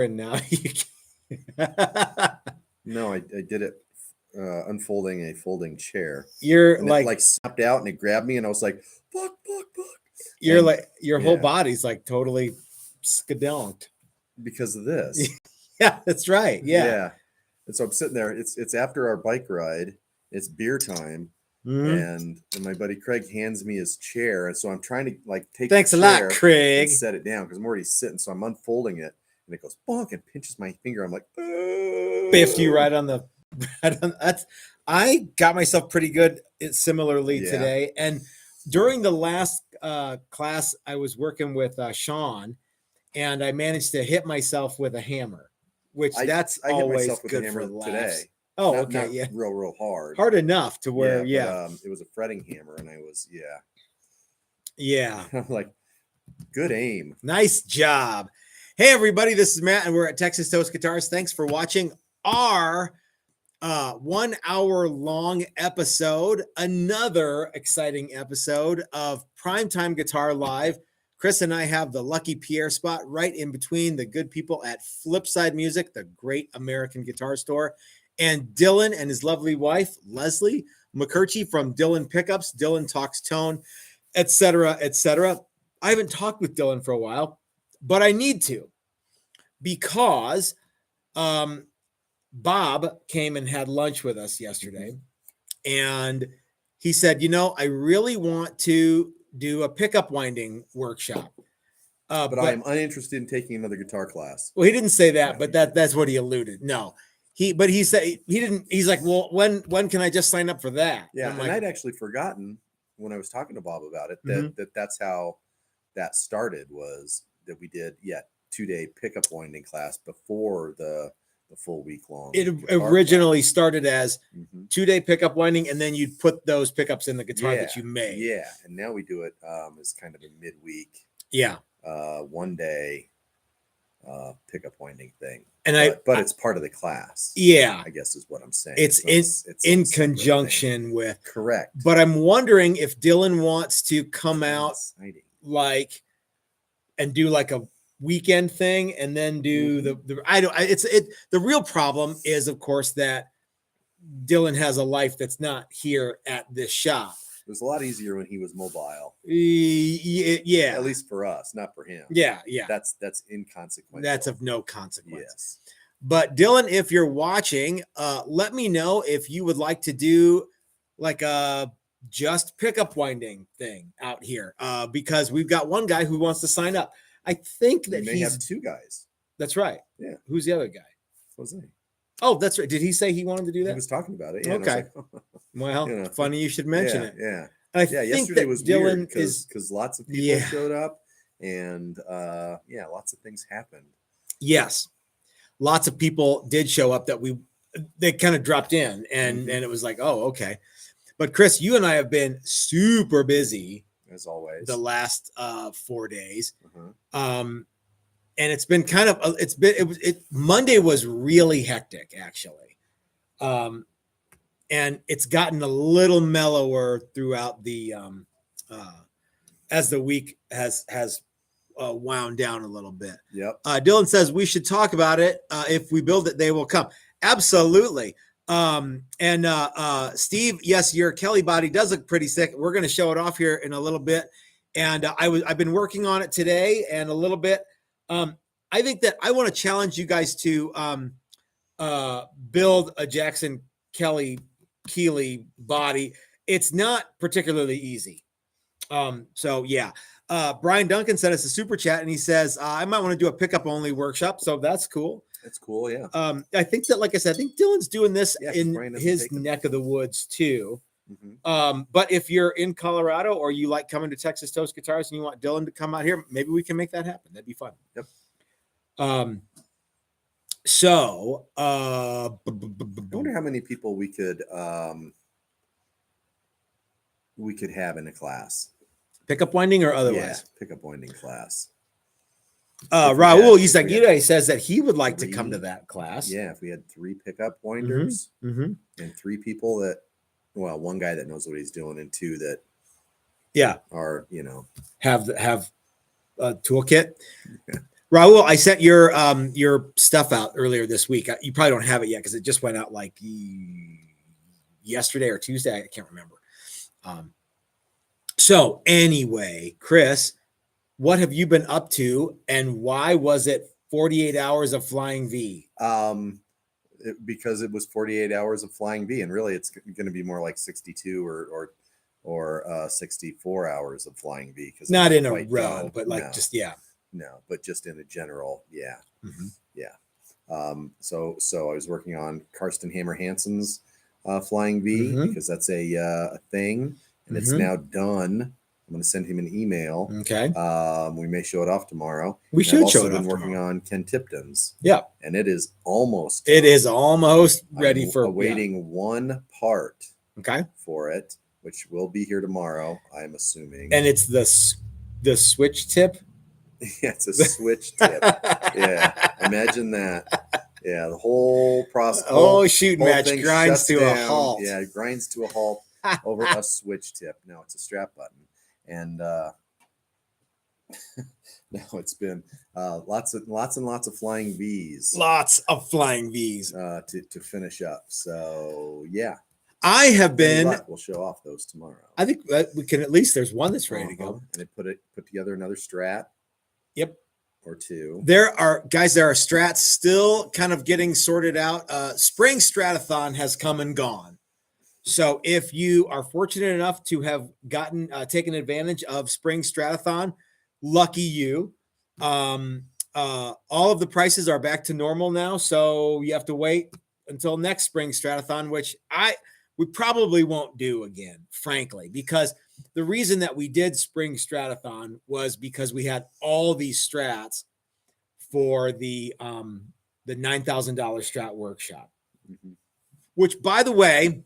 and now you No, I did it unfolding a folding chair. you're And like, it like snapped out and it grabbed me and I was like, fuck. you're And like, your whole yeah. body's like totally skadonked. because of this. Yeah, that's right. Yeah. And so I'm sitting there. It's after our bike ride. It's beer time. Mhm. And my buddy Craig hands me his chair. And so I'm trying to like take Thanks the a lot, chair Craig. and set it down because I'm already sitting. So I'm unfolding it and it goes bonk and pinches my finger. I'm like, oh. Biffed you right on the that's I got myself pretty good similarly Yeah. today. And during the last class, I was working with Sean, and I managed to hit myself with a hammer, which I that's hit always myself with good a hammer for laughs. today. Oh, Not- okay, not yeah, real hard. hard enough to where, But, it was a fretting hammer, and I was yeah, I'm like, good aim. nice job. Hey, everybody, this is Matt, and we're at Texas Toast Guitars. Thanks for watching our 1 hour long episode, another exciting episode of Primetime Guitar Live. Chris and I have the lucky Pierre spot right in between the good people at Flipside Music, the great American guitar store, and Dylan and his lovely wife, Leslie McCurchie from Dylan Pickups, Dylan Talks Tone, etc., etc. I haven't talked with Dylan for a while, but I need to because Bob came and had lunch with us yesterday, and he said, I really want to do a pickup winding workshop. But I am uninterested in taking another guitar class. Well, he didn't say that, but that's what he alluded. No, he said he didn't. He's like, well, when can I just sign up for that? Yeah, and and I'd actually forgotten when I was talking to Bob about it that's how that started, was that we did 2-day pickup winding class before the full week long. It originally started as 2-day pickup winding, and then you'd put those pickups in the guitar that you made. Yeah, and now we do it as kind of a midweek. Yeah. 1 day pickup winding thing. And but it's part of the class. Yeah. I guess is what I'm saying. It's in conjunction with. Correct. But I'm wondering if Dylan wants to come out like and do like a weekend thing and then do the real problem is, of course, that Dylan has a life that's not here at this shop. It was a lot easier when he was mobile. Yeah. At least for us, not for him. Yeah. That's inconsequential. That's of no consequence. Yes. But Dylan, if you're watching, let me know if you would like to do like a just pickup winding thing out here, because we've got one guy who wants to sign up. I think that he may have 2 guys. That's right. Yeah. Who's the other guy? Jose. Oh, that's right. Did he say he wanted to do that? He was talking about it. Yeah, okay. Like, well, funny you should mention it. Yeah. I think yesterday was Dylan weird because lots of people showed up, and lots of things happened. Yes. Lots of people did show up that they kind of dropped in, and it was like, oh, okay. But Chris, you and I have been super busy as always the last 4 days. And it's been kind of Monday was really hectic, actually. And it's gotten a little mellower throughout the as the week has wound down a little bit. Yep. Dylan says we should talk about it. If we build it, they will come. Absolutely. And Steve, yes, your Kelly body does look pretty sick. We're going to show it off here in a little bit. And I've been working on it today and a little bit. I think that I want to challenge you guys to build a Jackson Kelly Keeley body. It's not particularly easy. So yeah. Brian Duncan sent us a super chat and he says, I might want to do a pickup only workshop. So that's cool. That's cool. Yeah. I think that, like I said, I think Dylan's doing this in his neck of the woods too. But if you're in Colorado or you like coming to Texas Toast Guitars and you want Dylan to come out here, maybe we can make that happen. That'd be fun. Yep. So I wonder how many people we could have in a class. Pickup winding or otherwise? Yeah, pickup winding class. Raul Isagire says that he would like to come to that class. Yeah, if we had 3 pickup winders and 3 people that, well, 1 guy that knows what he's doing and 2 that are, have a toolkit. Raul, I sent your stuff out earlier this week. You probably don't have it yet because it just went out like yesterday or Tuesday. I can't remember. So anyway, Chris, what have you been up to, and why was it 48 hours of flying V? Because it was 48 hours of flying V, and really it's going to be more like 62 or 64 hours of flying V, because not in a row, but like but just in a general, Mm-hmm. So I was working on Karsten Hammer Hansen's flying V, Mm-hmm. because that's a thing, and it's now done. I'm going to send him an email. Okay. We may show it off tomorrow. We should show it off. I've been working on Ken Tipton's. Yeah. And it is almost ready for awaiting one part. Okay. For it, which will be here tomorrow, I'm assuming. And it's the switch tip. Yeah, it's a switch tip. Yeah. Imagine that. Yeah, the whole process. Shooting match grinds to a halt. Yeah, it grinds to a halt over a switch tip. Now it's a strap button. And now it's been lots and lots of flying V's. Lots of flying V's to finish up. So yeah, I have been. We'll show off those tomorrow. I think that we can at least. There's one that's ready to go. And I put together another strat. Yep. Or two. There are strats still kind of getting sorted out. Spring Stratathon has come and gone. So if you are fortunate enough to have taken advantage of Spring Stratathon, lucky you. All of the prices are back to normal now, so you have to wait until next Spring Stratathon, which we probably won't do again, frankly, because the reason that we did Spring Stratathon was because we had all these strats for the $9,000 strat workshop, which, by the way,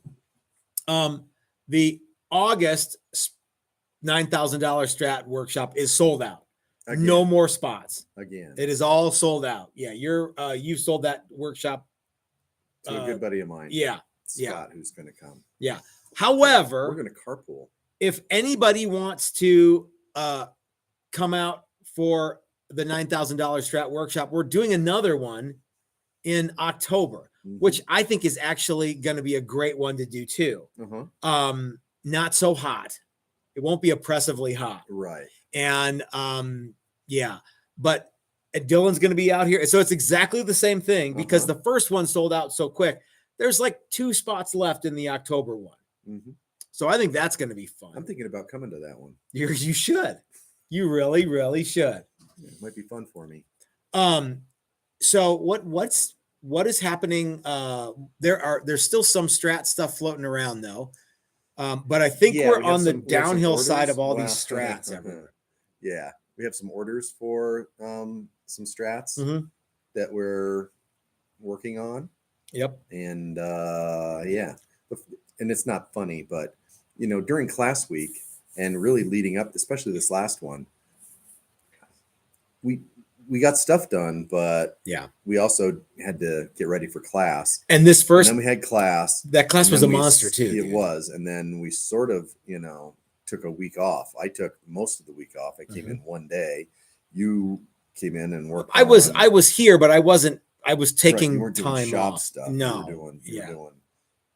the August $9,000 strat workshop is sold out. Again. No more spots. Again, it is all sold out. Yeah, you sold that workshop to a good buddy of mine. Yeah, Scott, who's going to come. Yeah. However, we're going to carpool. If anybody wants to come out for the $9,000 strat workshop, we're doing another one in October, which I think is actually going to be a great one to do too. Not so hot. It won't be oppressively hot. Right. And but Dylan's going to be out here. So it's exactly the same thing because the first one sold out so quick. There's like 2 spots left in the October one. So I think that's going to be fun. I'm thinking about coming to that one. You should. You really, really should. It might be fun for me. So what is happening? There's still some strat stuff floating around though. But I think we're on the downhill side of all these strats everywhere. Yeah. We have some orders for some strats that we're working on. Yep. And and it's not funny, but during class week and really leading up, especially this last one, we got stuff done, but we also had to get ready for class. And this first, and then we had class. That class was a monster too. It was, and then we sort of, took a week off. I took most of the week off. I came in one day. You came in and worked. I was here, but I wasn't. I was taking you weren't doing time shop off. stuff. No, you were doing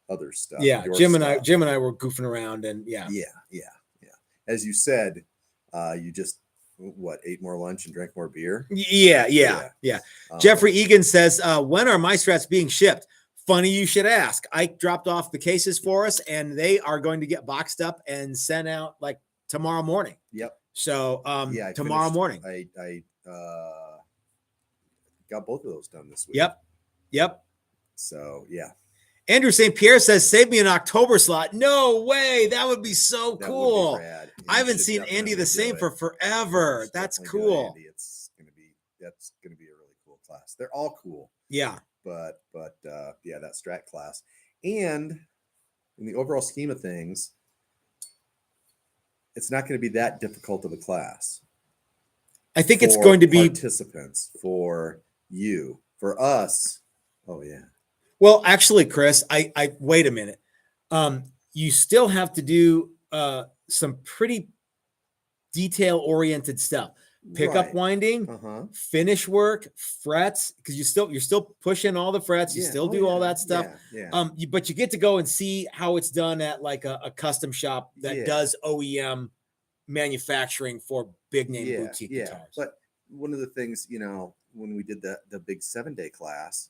other stuff. Yeah, Jim and I were goofing around, and yeah. As you said, you just ate more lunch and drank more beer. Yeah. Jeffrey Egan says, when are my strats being shipped? Funny you should ask. Ike dropped off the cases for us, and they are going to get boxed up and sent out like tomorrow morning. Yep. So tomorrow morning. I got both of those done this week. Yep. So yeah. Andrew St. Pierre says, save me an October slot. No way. That would be so cool. Would be rad. I haven't seen Andy the same for forever. That's cool. That's going to be a really cool class. They're all cool. Yeah. But that strat class. And in the overall scheme of things, it's not going to be that difficult of a class. I think it's going to be participants, for you, for us. Oh yeah. Well, actually, Chris, I wait a minute. You still have to do some pretty detail-oriented stuff. pickup Right. winding, finish work, frets, because you're still pushing all the frets. You still do all that stuff. But you get to go and see how it's done at like a custom shop that does OEM manufacturing for big name boutique guitars. But one of the things, you know, when we did the big 7-day class,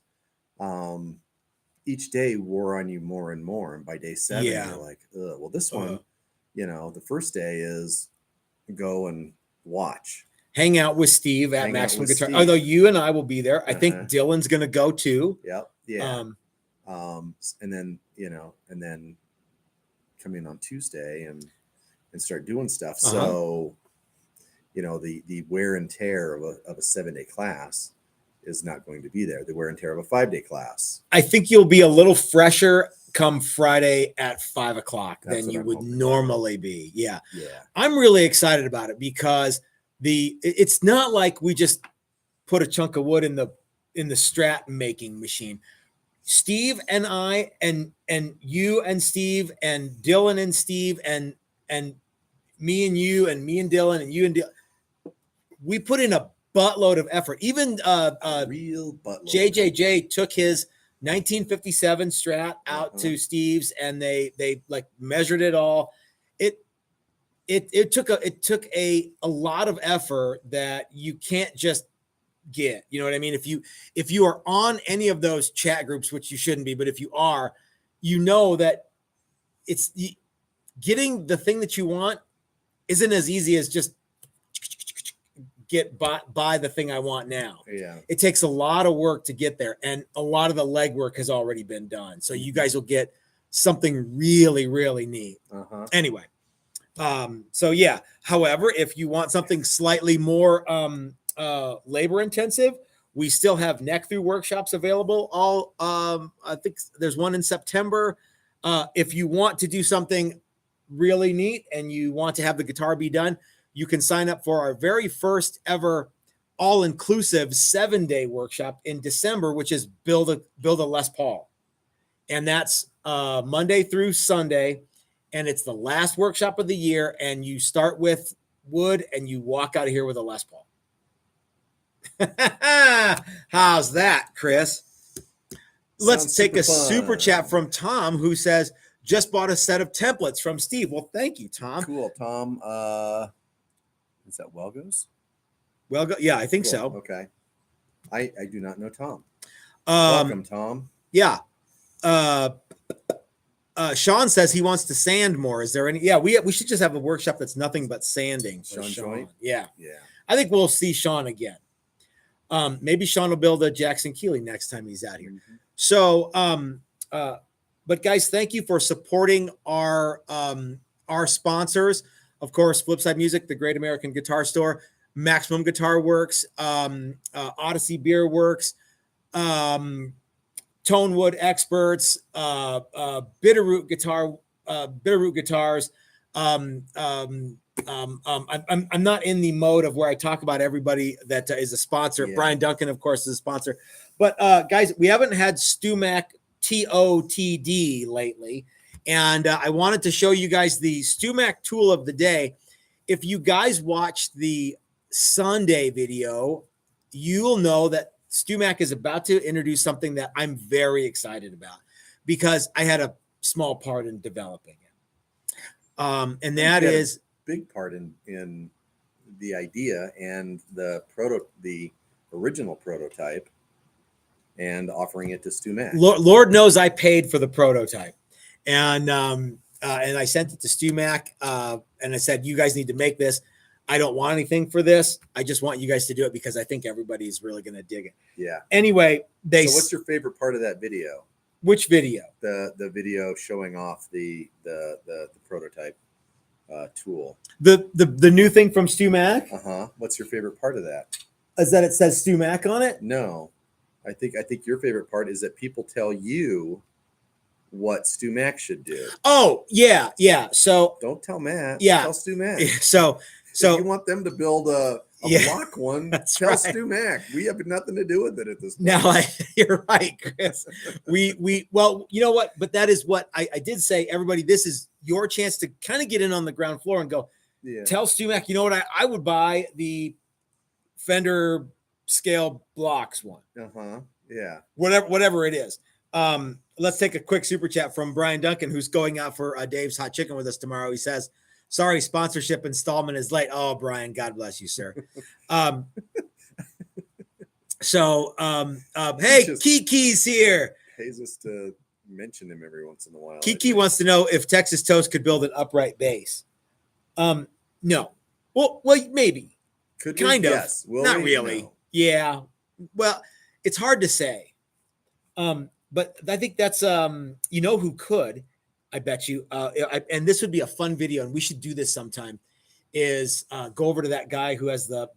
each day wore on you more and more, and by day 7 you're like, well, this one, you know, the first day is go and watch, hang out with Steve at Maximum Guitar. Although you and I will be there, I think Dylan's gonna go too. And then, you know, and then come in on Tuesday and start doing stuff. So, you know, the wear and tear of a 7-day class is not going to be there. The wear and tear of a 5-day class. I think you'll be a little fresher come Friday at 5 o'clock than you would normally be. Yeah. I'm really excited about it because it's not like we just put a chunk of wood in the Strat making machine. Steve and I and you and Steve and Dylan and Steve and me and you and me and Dylan and you and Dylan, we put in a buttload of effort. Even real buttload. JJJ took his 1957 Strat out to Steve's and they like measured it all. It took a lot of effort that you can't just get. You know what I mean? If you are on any of those chat groups, which you shouldn't be, but if you are, you know that it's getting the thing that you want isn't as easy as just buy the thing I want now. It takes a lot of work to get there, and a lot of the legwork has already been done. So you guys will get something really, really neat. Anyway, so yeah. However, if you want something slightly more labor intensive, we still have neck through workshops available. I think there's one in September. If you want to do something really neat and you want to have the guitar be done, you can sign up for our very first ever all-inclusive 7-day workshop in December, which is build a Les Paul. And that's Monday through Sunday. And it's the last workshop of the year. And you start with wood and you walk out of here with a Les Paul. How's that, Chris? Let's take a super chat from Tom, who says, just bought a set of templates from Steve. Well, thank you, Tom. Cool, Tom. Is that Welgos? Yeah, I think so. Okay. I do not know Tom. Welcome, Tom. Yeah. Sean says he wants to sand more. Is there any? Yeah, we should just have a workshop that's nothing but sanding. Sean. Yeah. I think we'll see Sean again. Maybe Sean will build a Jackson Keeley next time he's out here. So, but guys, thank you for supporting our sponsors. Of course, Flipside Music, the Great American Guitar Store, Maximum Guitar Works, Odyssey Beer Works, Tonewood Experts, Bitterroot Guitars. I'm not in the mode of where I talk about everybody that is a sponsor. Brian Duncan, of course, is a sponsor. But guys, we haven't had StewMac TOTD lately. And I wanted to show you guys the StewMac tool of the day. If you guys watched the Sunday video, you'll know that StewMac is about to introduce something that I'm very excited about because I had a small part in developing it. And that is a big part in the idea and the original prototype and offering it to StewMac. Lord knows I paid for the prototype. And I sent it to StewMac, and I said, you guys need to make this. I don't want anything for this. I just want you guys to do it because I think everybody's really going to dig it. Yeah. Anyway, so what's your favorite part of that video? Which video? The video showing off the prototype tool. The new thing from StewMac? What's your favorite part of that? Is that it says StewMac on it? No. I think your favorite part is that people tell you what StewMac should do. Oh, yeah. So don't tell Matt. Yeah. Tell StewMac. So if you want them to build a block one, tell right. StewMac. We have nothing to do with it at this point. Now, you're right, Chris. Well, you know what? But that is what I did say. Everybody, this is your chance to kind of get in on the ground floor and go, tell StewMac, you know what? I would buy the Fender scale blocks one. Yeah. Whatever it is. Let's take a quick super chat from Brian Duncan, who's going out for Dave's Hot Chicken with us tomorrow. He says, sorry, sponsorship installment is late. Oh, Brian, God bless you, sir. Hey, Kiki's here. Pays us to mention him every once in a while. Kiki wants to know if Texas Toast could build an upright bass. No. Well, maybe. Could kind of. Yes. Not really. No. Yeah. Well, it's hard to say. But I think that's who could, I bet you. And this would be a fun video, and we should do this sometime. Is go over to that guy who has the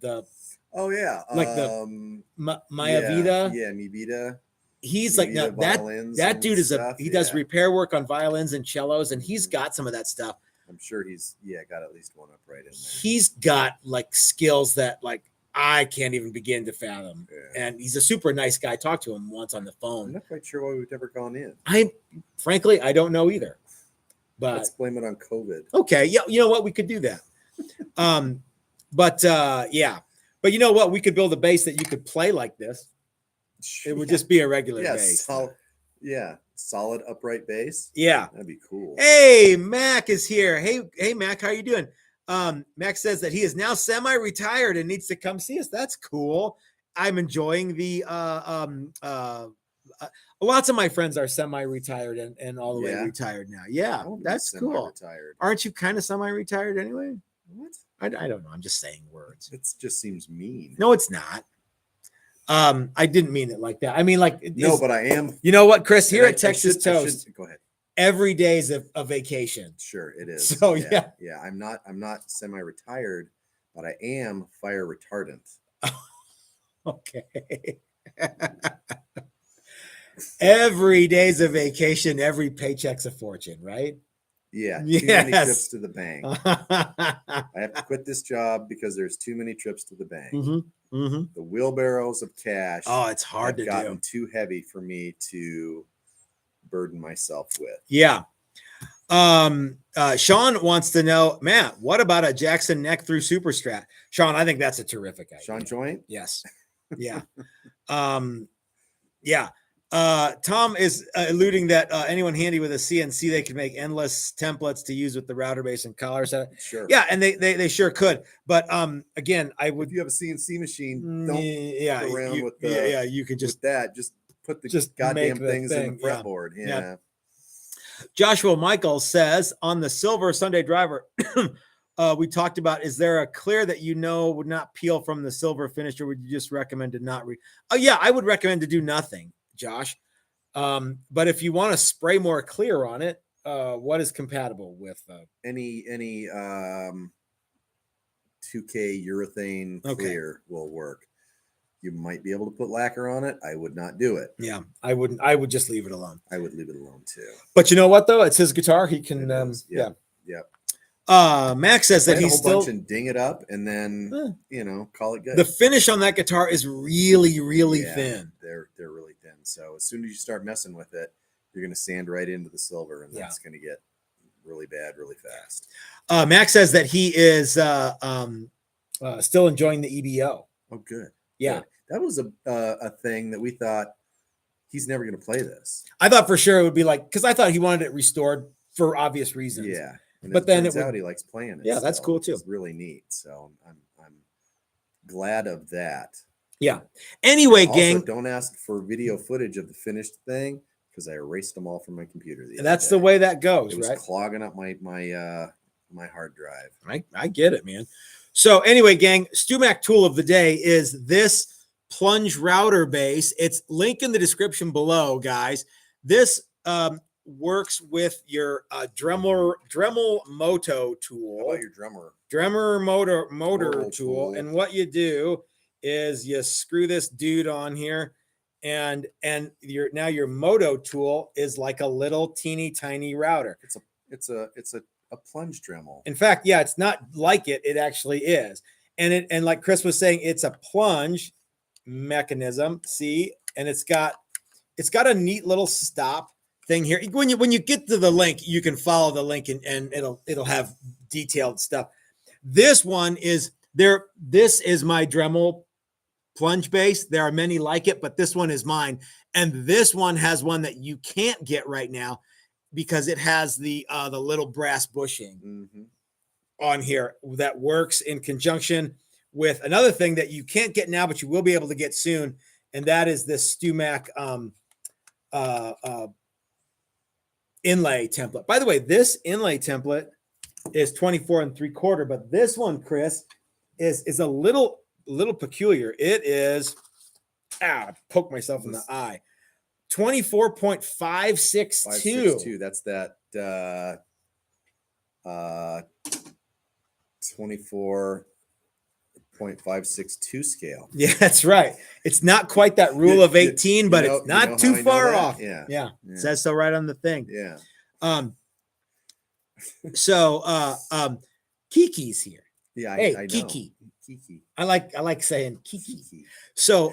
oh yeah, like the Maya Vida. Yeah, Mi Vida. He's like, no, that dude is he does repair work on violins and cellos, and he's got some of that stuff. I'm sure he's got at least one upright in there. He's got like skills that like I can't even begin to fathom. Yeah. And he's a super nice guy. I talked to him once on the phone. I'm not quite sure why we've never gone in. Frankly, I don't know either. But let's blame it on COVID. Okay. Yeah. You know what? We could do that. Yeah. But you know what? We could build a bass that you could play like this. It would just be a regular bass. Solid upright bass. Yeah. That'd be cool. Hey, Mac is here. Hey, Mac, how you doing? Mac says that he is now semi-retired and needs to come see us. That's cool. I'm enjoying the lots of my friends are semi-retired and all the way retired now. Yeah, that's cool. Aren't you kind of semi-retired anyway? What? I don't know. I'm just saying words. It just seems mean. No, it's not. I didn't mean it like that. I mean, like, no, but I am. You know what, Chris? Here at Texas Toast, go ahead. Every day is a vacation. Sure, it is. So yeah. I'm not semi-retired, but I am fire retardant. Okay. Every day's a vacation. Every paycheck's a fortune, right? Yeah. Too many trips to the bank. I have to quit this job because there's too many trips to the bank. Mm-hmm. Mm-hmm. The wheelbarrows of cash. Oh, it's hard to gotten too heavy for me to burden myself with. Yeah. Sean wants to know, Matt, what about a Jackson neck through super strat? Sean, I think that's a terrific idea. Sean joint? Yes. Yeah. Yeah. Tom is alluding that anyone handy with a CNC, they can make endless templates to use with the router base and collar set. Sure. Yeah, and they sure could. But again, I would. If you have a CNC machine, don't go around with you could just put the goddamn things in the fretboard. Yeah. Joshua Michael says on the silver Sunday driver, we talked about, is there a clear that would not peel from the silver finish, or would you just recommend to not read? Oh yeah, I would recommend to do nothing, Josh. But if you want to spray more clear on it, what is compatible with any 2K urethane clear will work. You might be able to put lacquer on it. I would not do it. Yeah, I wouldn't. I would just leave it alone. I would leave it alone too. But you know what though? It's his guitar. He can. Yep. Max says that he's still and ding it up and then call it good. The finish on that guitar is really, really thin. They're really thin. So as soon as you start messing with it, you're going to sand right into the silver, and that's going to get really bad really fast. Max says that he is still enjoying the EBO. Oh, good. Yeah, good. That was a thing that we thought he's never going to play this. I thought for sure it would be like, because I thought he wanted it restored for obvious reasons. Yeah. But then it turns out he likes playing it. Yeah, that's cool too. It's really neat. So I'm glad of that. Yeah. Anyway, also, gang, don't ask for video footage of the finished thing because I erased them all from my computer. That's the way that goes, it was right? Clogging up my hard drive. I get it, man. So anyway, gang, StewMac tool of the day is this plunge router base. It's linked in the description below, guys. This works with your Dremel Moto tool. How about your Dremel motor tool? And what you do is you screw this dude on here, and your Moto tool is like a little teeny tiny router. It's a plunge Dremel. In fact, yeah, it's not like it. It actually is. And like Chris was saying, it's a plunge mechanism. See, and it's got a neat little stop thing here. When you get to the link, you can follow the link and it'll have detailed stuff. This one is there. This is my Dremel plunge bass. There are many like it, but this one is mine. And this one has one that you can't get right now because it has the little brass bushing on here that works in conjunction with another thing that you can't get now, but you will be able to get soon. And that is this StewMac inlay template. By the way, this inlay template is 24 3/4, but this one, Chris, is a little peculiar. It is, I poked myself in the eye. 24.562. That's that 24.562 scale. Yeah, that's right. It's not quite that rule of 18, but it's not too far off. Yeah. It says so right on the thing. Yeah. So Kiki's here. Yeah, hey, I know. Kiki. Kiki. I like saying Kiki. So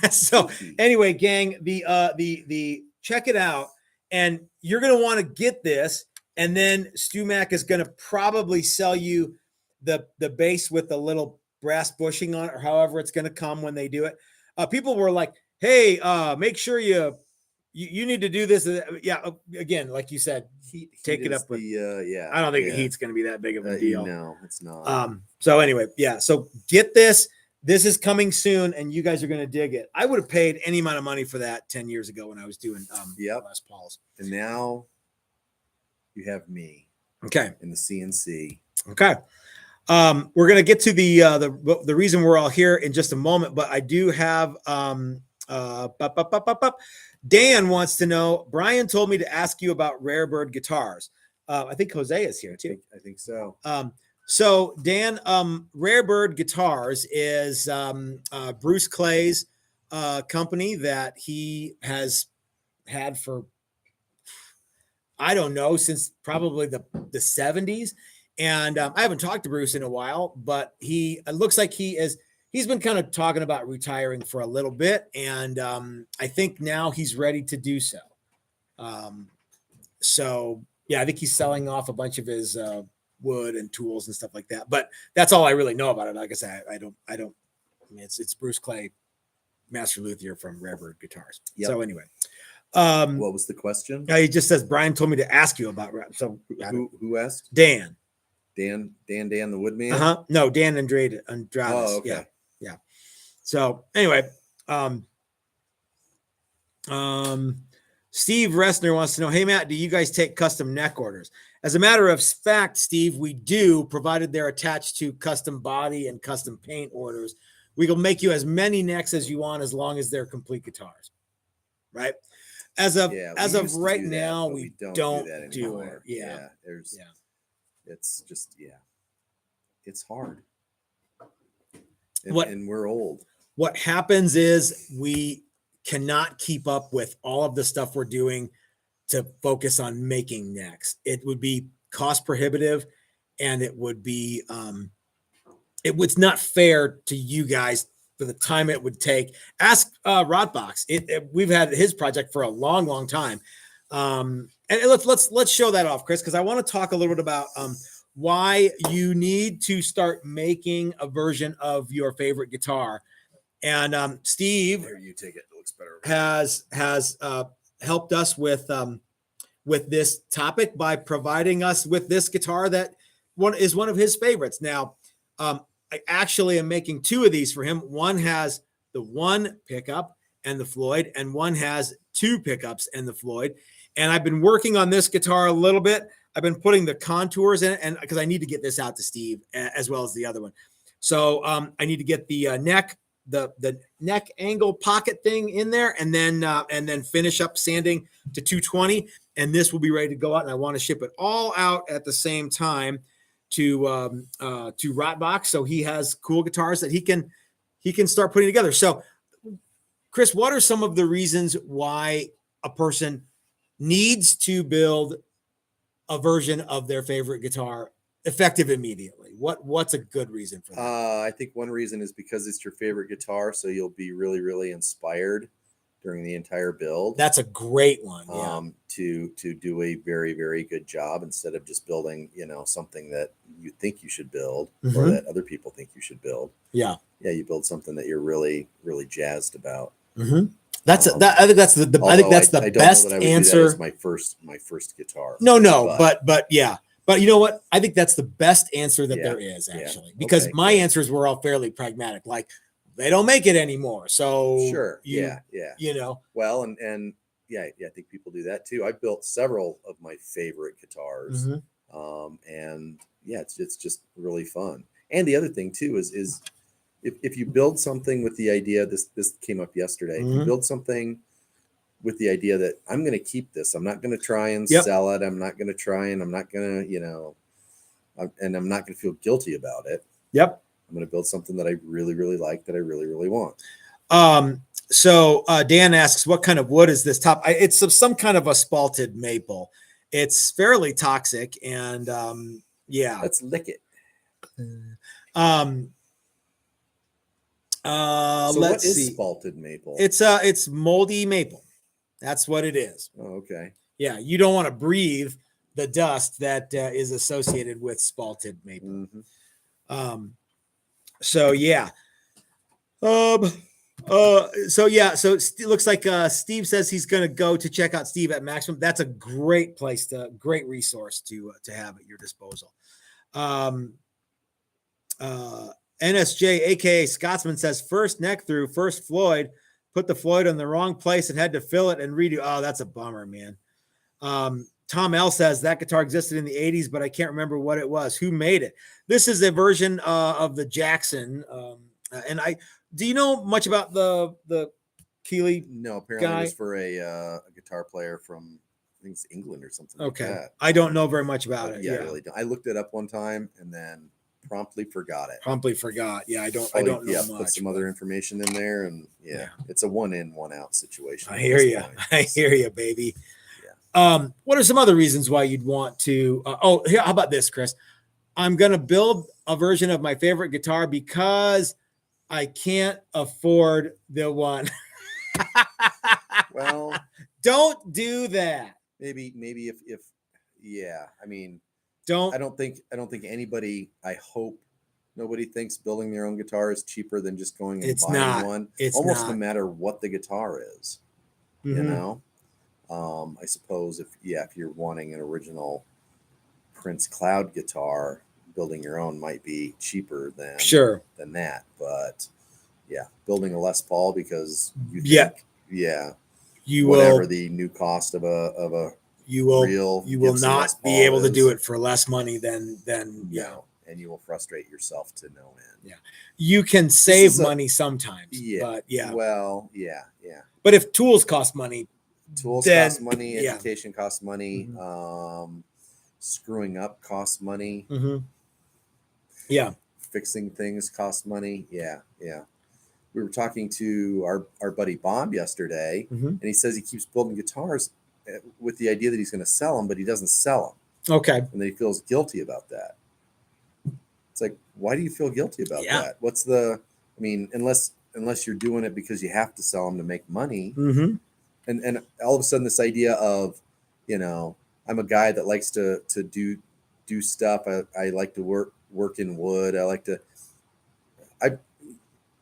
so anyway, gang, the check it out, and you're gonna want to get this, and then StewMac is gonna probably sell you the bass with the little brass bushing on it, or however it's gonna come when they do it. People were like, hey, make sure you need to do this. Yeah, again, like you said, take it up with yeah. I don't think the heat's going to be that big of a deal. No, it's not. So anyway, yeah. So get this. This is coming soon, and you guys are going to dig it. I would have paid any amount of money for that 10 years ago when I was doing Les Pauls. And now you have me. Okay. In the CNC. Okay. We're going to get to the reason we're all here in just a moment, but I do have Dan wants to know, Brian told me to ask you about Rare Bird guitars. I think Jose is here too. I think so. So Dan, Rare Bird Guitars is Bruce Clay's company that he has had for, I don't know, since probably the 70s. And I haven't talked to Bruce in a while, but it looks like he's been kind of talking about retiring for a little bit. And I think now he's ready to do so. So yeah, I think he's selling off a bunch of his wood and tools and stuff like that. But that's all I really know about it. Like I said, I mean, it's Bruce Clay, master luthier from Rare Bird Guitars. Yep. So anyway, what was the question? He just says Brian told me to ask you about. So who asked? Dan the Woodman. No, Dan Andrade. Oh, okay. Yeah. So anyway, Steve Ressner wants to know, hey Matt, do you guys take custom neck orders? As a matter of fact, Steve, we do, provided they're attached to custom body and custom paint orders. We will make you as many necks as you want, as long as they're complete guitars, right? As of right now, we don't do it. Yeah. It's just, it's hard. And we're old. What happens is we cannot keep up with all of the stuff we're doing to focus on making necks. It would be cost prohibitive, and it would be it's not fair to you guys for the time it would take. Ask Rodbox. We've had his project for a long time. And let's show that off, Chris, because I want to talk a little bit about why you need to start making a version of your favorite guitar. And Steve, here, you take it. It looks better. Has helped us with this topic by providing us with this guitar that is one of his favorites. Now, I actually am making two of these for him. One has the one pickup and the Floyd, and one has two pickups and the Floyd. And I've been working on this guitar a little bit. I've been putting the contours in it, and because I need to get this out to Steve as well as the other one. So I need to get the neck, the neck angle pocket thing in there, and then finish up sanding to 220. And this will be ready to go out. And I want to ship it all out at the same time to Rotbox, so he has cool guitars that he can start putting together. So, Chris, what are some of the reasons why a person needs to build a version of their favorite guitar effective immediately? What's a good reason for that? I think one reason is because it's your favorite guitar, so you'll be really, really inspired during the entire build. That's a great one. Yeah. To do a very, very good job instead of just building, something that you think you should build or that other people think you should build. Yeah. you build something that you're really, really jazzed about. Mm-hmm. I think that's the I think that's the I don't best know that I would answer. do that as my first guitar. No, but yeah. But you know what? I think that's the best answer that Yeah, there is, yeah. actually, because Okay, my good. answers were all fairly pragmatic. Like, they don't make it anymore. So Sure. you Yeah. know, Well, and yeah, I think people do that too. I built several of my favorite guitars, mhm. and yeah, it's just really fun. And the other thing too is if you build something with the idea, this came up yesterday. If you Mhm. build something with the idea that I'm going to keep this, I'm not going to try and Yep. sell it. I'm not going to try and I'm not going to, and I'm not going to feel guilty about it. Yep. I'm going to build something that I really, really like, that I really, really want. So Dan asks, what kind of wood is this top? It's some kind of a spalted maple. It's fairly toxic, and yeah. Let's lick it. Um, So let's what is see. spalted maple? It's moldy maple. That's what it is. Oh, okay. Yeah, you don't want to breathe the dust that is associated with spalted maple. Mm-hmm. So yeah. So it looks like Steve says he's going to go to check out Steve at Maximum. That's a great great resource to have at your disposal. NSJ, aka Scotsman, says first neck through, first Floyd, put the Floyd in the wrong place and had to fill it and redo. Oh, that's a bummer, man. Tom L says that guitar existed in the 80s, but I can't remember what it was. Who made it? This is a version of the Jackson. And do you know much about the Keeley? No, apparently guy? it was for a guitar player from, I think it's England or something. Okay. Like that. I don't know very much about it. Yeah, I really don't. I looked it up one time and then promptly forgot it. Yeah, I don't know much. Put some other information in there, and yeah, it's a 1 in, 1 out situation. I hear you. I hear you, baby. Yeah. What are some other reasons why you'd want to? Here, how about this, Chris? I'm gonna build a version of my favorite guitar because I can't afford the one. Well, don't do that. Maybe if yeah, I mean, don't. I don't think anybody. I hope nobody thinks building their own guitar is cheaper than just going and buying one. It's almost not. No matter what the guitar is. Mm-hmm. You know, I suppose if you're wanting an original Prince Cloud guitar, building your own might be cheaper than that. But yeah, building a Les Paul because you think you whatever will, the new cost of a you will not be able to do it for less money than no, and you will frustrate yourself to no end. Yeah, you can save money sometimes. Yeah, but yeah. Well, yeah. But if tools cost money, cost money. Education costs money. Mm-hmm. Screwing up costs money. Mm-hmm. Yeah, fixing things costs money. Yeah. We were talking to our buddy Bob yesterday, and he says he keeps building guitars with the idea that he's going to sell them, but he doesn't sell them. Okay. And then he feels guilty about that. It's like, why do you feel guilty about that? What's the? I mean, unless you're doing it because you have to sell them to make money. Mm-hmm. And all of a sudden, this idea of, I'm a guy that likes to do stuff. I like to work in wood.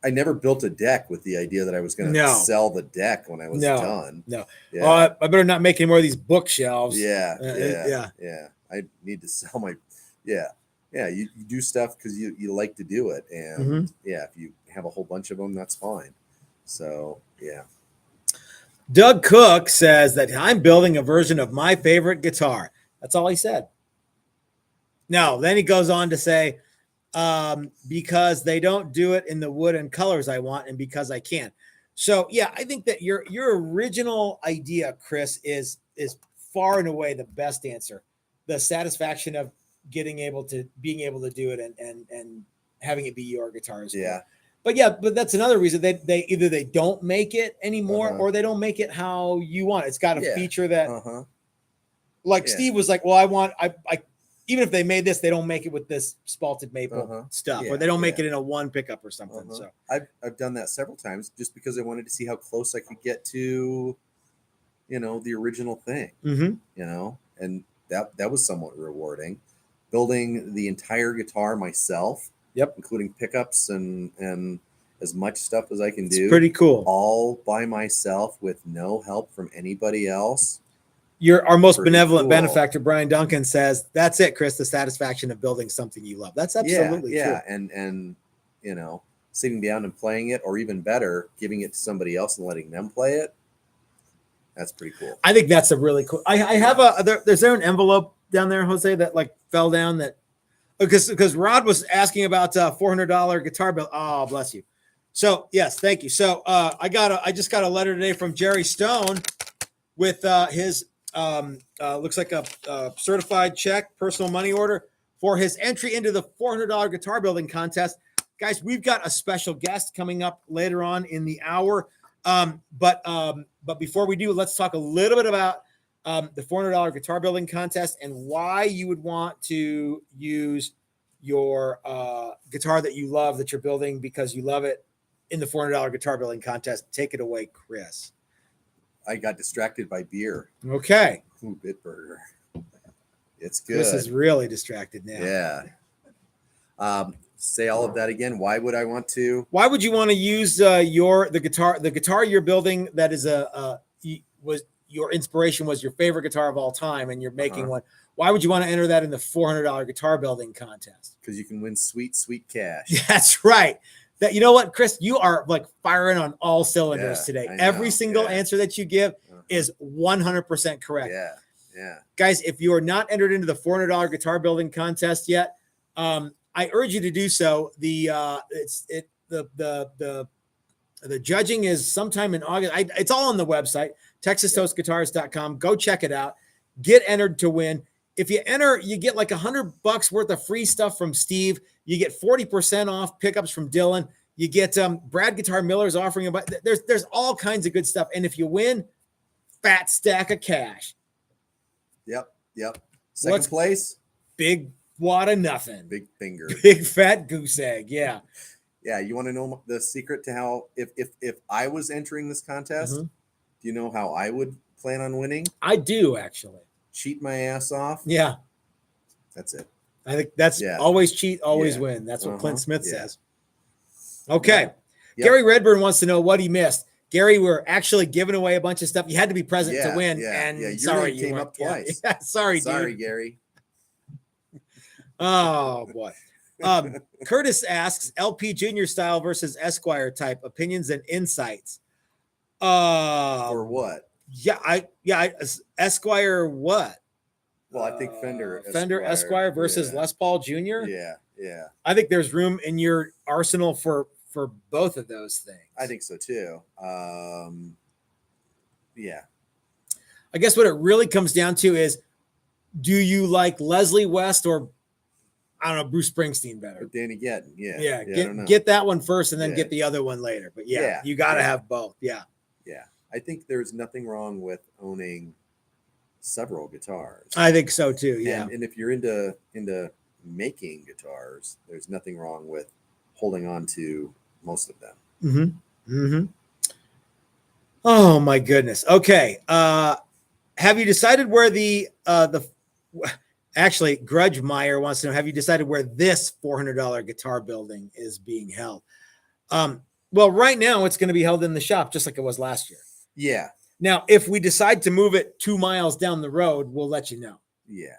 I never built a deck with the idea that I was going to sell the deck when I was done. No. Yeah. Well, I better not make any more of these bookshelves. Yeah. I need to sell my. Yeah. You do stuff because you like to do it, and if you have a whole bunch of them, that's fine. So yeah. Doug Cook says that I'm building a version of my favorite guitar. That's all he said. No, then he goes on to say, because they don't do it in the wood and colors I want, and because I can. So yeah, I think that your original idea, Chris, is far and away the best answer. The satisfaction of being able to do it and having it be your guitar as well. Yeah. But that's another reason they either they don't make it anymore or they don't make it how you want it. It's got a feature that Steve was like, well, I even if they made this, they don't make it with this spalted maple stuff, or they don't make it in a one pickup or something. So I've done that several times just because I wanted to see how close I could get to, the original thing, and that was somewhat rewarding. Building the entire guitar myself, including pickups and as much stuff as I can It's do pretty cool. all by myself with no help from anybody else. Our most Pretty benevolent cool. benefactor, Brian Duncan, says, that's it, Chris, the satisfaction of building something you love. That's absolutely true. And you know, sitting down and playing it, or even better, giving it to somebody else and letting them play it. That's pretty cool. I think that's a really cool. I have there's there an envelope down there, Jose, that like fell down that because Rod was asking about $400 guitar bill. Oh, bless you. So yes, thank you. So I just got a letter today from Jerry Stone with his looks like a certified check, personal money order for his entry into the $400 guitar building contest. Guys, we've got a special guest coming up later on in the hour. But before we do, let's talk a little bit about the $400 guitar building contest and why you would want to use your guitar that you love, that you're building because you love it, in the $400 guitar building contest. Take it away, Chris. I got distracted by beer. Okay. Ooh, Bitburger. It's good. Chris is really distracted now. Yeah. Say all of that again. Why would I want to? Why would you want to use the guitar you're building that is was your inspiration, was your favorite guitar of all time, and you're making one? Why would you want to enter that in the $400 guitar building contest? Because you can win sweet, sweet cash. That's right. That, you know what, Chris, you are like firing on all cylinders today. Every single answer that you give is 100% correct. Yeah. Guys, if you are not entered into the $400 guitar building contest yet, I urge you to do so. The judging is sometime in August. It's all on the website, TexasToastGuitars.com. Go check it out. Get entered to win. If you enter, you get like $100 worth of free stuff from Steve. You get 40% off pickups from Dylan. You get Brad Guitar Miller's offering about. There's all kinds of good stuff. And if you win, fat stack of cash. Yep. Second place, big wad of nothing. Big finger. Big fat goose egg. Yeah. Yeah. You want to know the secret to how, if I was entering this contest, do you know how I would plan on winning? I do, actually. Cheat my ass off. Yeah. That's it. I think that's always cheat, always win. That's what Clint Smith says. Okay. Yep. Gary Redburn wants to know what he missed. Gary, we're actually giving away a bunch of stuff. You had to be present to win. And sorry, you came up twice. Sorry, dude. Gary. Oh boy. Curtis asks, LP Junior style versus Esquire type, opinions and insights. Or what? Esquire what? Well, I think Fender Esquire versus Les Paul Jr. Yeah. I think there's room in your arsenal for both of those things. I think so too. Yeah. I guess what it really comes down to is, do you like Leslie West or, I don't know, Bruce Springsteen better? Or Danny Gettin. Yeah. Get that one first and then get the other one later. But you got to have both. Yeah. I think there's nothing wrong with owning several guitars. I think so too. Yeah. And if you're into making guitars, there's nothing wrong with holding on to most of them. Oh my goodness. Okay. Have you decided where actually Grudge Meyer wants to know, have you decided where this $400 guitar building is being held? Well, right now it's going to be held in the shop, just like it was last year. Yeah. Now, if we decide to move it 2 miles down the road, we'll let you know. Yeah.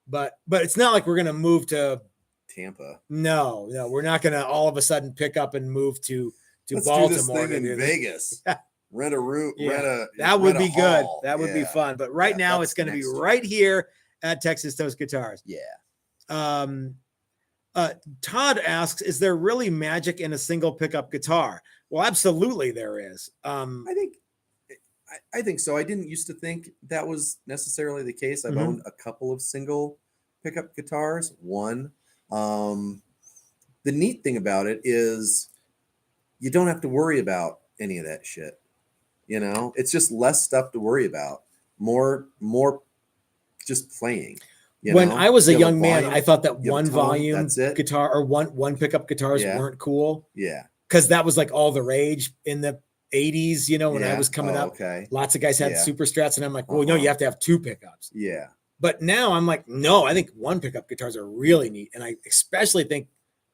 But it's not like we're going to move to Tampa. No, we're not going to all of a sudden pick up and move to Let's Baltimore. Do this thing in Vegas. Rent a room. That would be good. That would be fun. But right now it's going to be right here at Texas Toast Guitars. Yeah. Todd asks, is there really magic in a single pickup guitar? Well, absolutely there is. I think so. I didn't used to think that was necessarily the case. I've owned a couple of single pickup guitars. One. The neat thing about it is you don't have to worry about any of that shit. You know, it's just less stuff to worry about. More just playing. When I was a young man, I thought that one volume guitar or one pickup guitars weren't cool. Yeah. Because that was like all the rage in the 80s, when I was coming up. Okay. Lots of guys had super strats, and I'm like, well, no, you have to have 2 pickups. Yeah. But now I'm like, no, I think 1 pickup guitars are really neat. And I especially think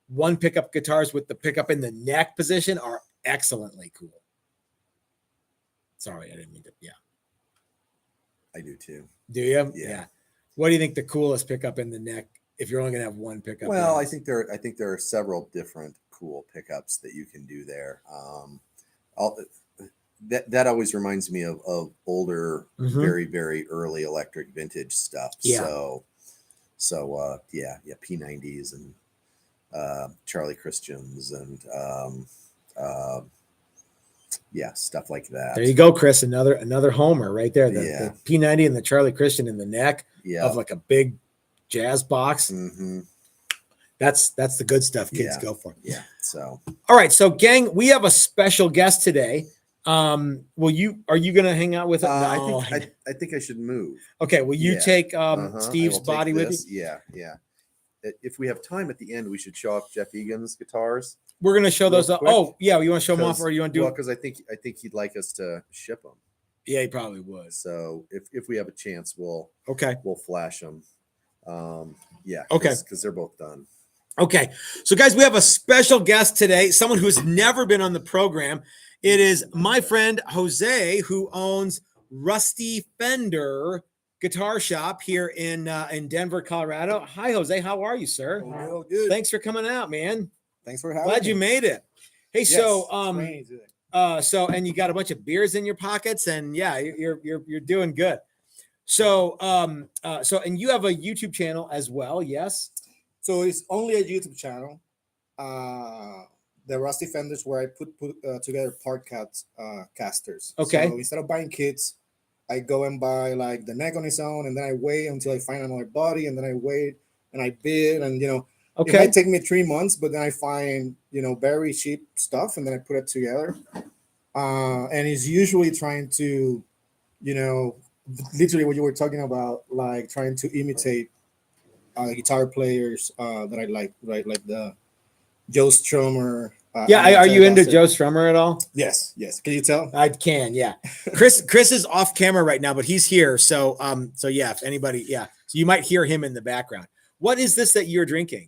one pickup guitars with the pickup in the neck position are excellently cool. Sorry, I didn't mean to. Yeah. I do too. Do you? Yeah. What do you think the coolest pickup in the neck if you're only going to have one pickup? Well, is? I think there are several different cool pickups that you can do there. That always reminds me of older, very, very early electric vintage stuff. Yeah. So P90s and Charlie Christians and stuff like that. There you go, Chris. Another homer right there. The P90 and the Charlie Christian in the neck of like a big jazz box. Mm-hmm. That's the good stuff kids go for. Yeah. So all right. So gang, we have a special guest today. Are you gonna hang out with us? I think I should move. Okay. Will you take Steve's body with you? Yeah. If we have time at the end, we should show off Jeff Egan's guitars. We're gonna show those up. Oh, yeah. You want to show them off, or you want to do it? Because I think he'd like us to ship them. Yeah, he probably would. So if we have a chance, we'll flash them. Okay. Because they're both done. Okay. So guys, we have a special guest today, someone who's never been on the program. It is my friend Jose, who owns Rusty Fender Guitar Shop here in Denver, Colorado. Hi, Jose. How are you, sir? Oh, good. Thanks for coming out, man. Thanks for having me. Glad you made it. Hey, yes, and you got a bunch of beers in your pockets, and you're doing good. So and you have a YouTube channel as well, yes? So it's only a YouTube channel. The Rusty Fenders, where I put together part casters. Okay. So instead of buying kits, I go and buy like the neck on its own, and then I wait until I find another body, and then I wait and I bid, and it might take me 3 months, but then I find very cheap stuff, and then I put it together. And it's usually trying to, literally what you were talking about, like trying to imitate guitar players that I like, right? Like the Joe Strummer. Are you into Joe Strummer at all? Yes. Can you tell? I can, yeah. Chris is off camera right now, but he's here. So if anybody, so you might hear him in the background. What is this that you're drinking?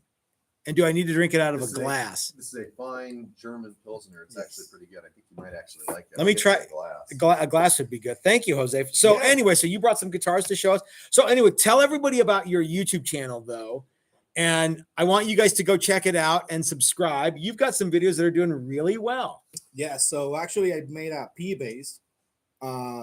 And do I need to drink it out of a glass? This is a fine German Pilsner. It's actually pretty good. I think you might actually like that. Let me try. A glass would be good. Thank you, Jose. So anyway, so you brought some guitars to show us. So anyway, tell everybody about your YouTube channel, though. And I want you guys to go check it out and subscribe. You've got some videos that are doing really well. Yeah. So actually, I made a P bass.